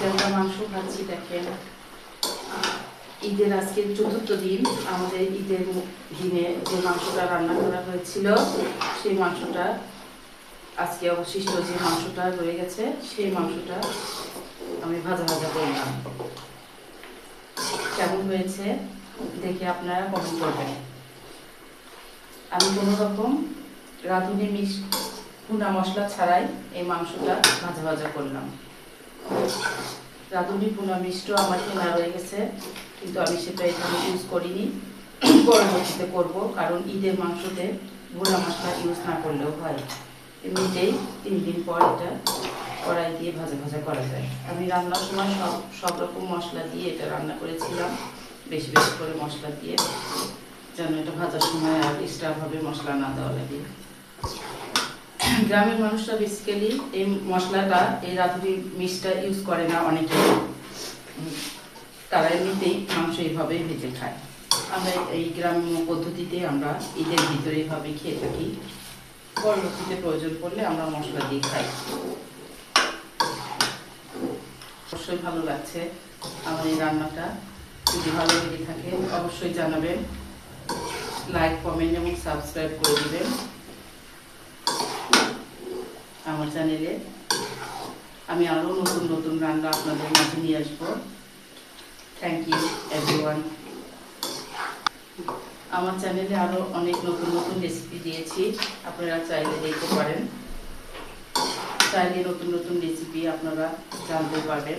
আজকে আমরা মাংস খাচ্ছি। দেখেন, ঈদের আজকে চতুর্থ দিন। আমাদের ঈদের দিনে যে মাংসটা রান্না করা হয়েছিল সেই মাংসটা আজকে অবশিষ্ট যে মাংসটা রয়ে গেছে সেই মাংসটা আমি ভাজা ভাজা করলাম। কেমন হয়েছে দেখে আপনারা কমেন্ট করবেন। আমি কোনো রকম রাঁধুনি ভুনা মশলা ছাড়াই এই মাংসটা ভাজা ভাজা করলাম। রাঁধুনি ভুনা মিষ্ট আমার কেনা রয়ে গেছে, কিন্তু আমি সেটা এখানে ইউজ করিনি, পরবর্তীতে করব। কারণ ঈদের মাংসতে ভুনা মশলা ইউজ না করলেও হয়, এমনিতেই 3 দিন পর এটা কড়াই দিয়ে ভাজা ভাজা করা যায়। আমি রান্নার সময় সব রকম মশলা দিয়ে এটা রান্না করেছিলাম, বেশি বেশি করে মশলা দিয়ে, যেন এটা ভাজার সময় আর এক্সট্রাভাবে মশলা না দেওয়া লাগে। গ্রামের মানুষরা বেসিক্যালি এই মশলাটা, এই রাঁধুনি মিষ্টিটা ইউজ করে না অনেকে, তারা এমনিতেই মাংস এইভাবেই ভেজে খায়। আমরা এই গ্রাম্য পদ্ধতিতে আমরা ঈদের ভিতরে এইভাবে খেয়ে থাকি। পরবর্তীতে প্রয়োজন পড়লে আমরা মশলা দিয়ে খাই। অবশ্যই ভালো লাগছে আমার এই রান্নাটা। যদি ভালো লেগে থাকে অবশ্যই জানাবেন, লাইক, কমেন্ট এবং সাবস্ক্রাইব করে দিবেন আমার চ্যানেলে। আমি আরও নতুন নতুন রান্না আপনাদের মাঝে নিয়ে আসবো। Thank you everyone. আমার চ্যানেলে আরও অনেক নতুন নতুন রেসিপি দিয়েছি, আপনারা চাইলে দেখতে পারেন। চাইলে নতুন নতুন রেসিপি আপনারা জানতে পারবেন।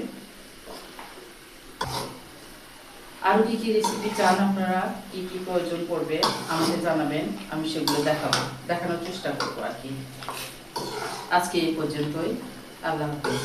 আরও কী কী রেসিপি চান আপনারা, কী কী প্রয়োজন পড়বে আমাকে জানাবেন, আমি সেগুলো দেখানোর চেষ্টা করবো আর কি। আজকে এই পর্যন্তই। আল্লাহ হাফেজ।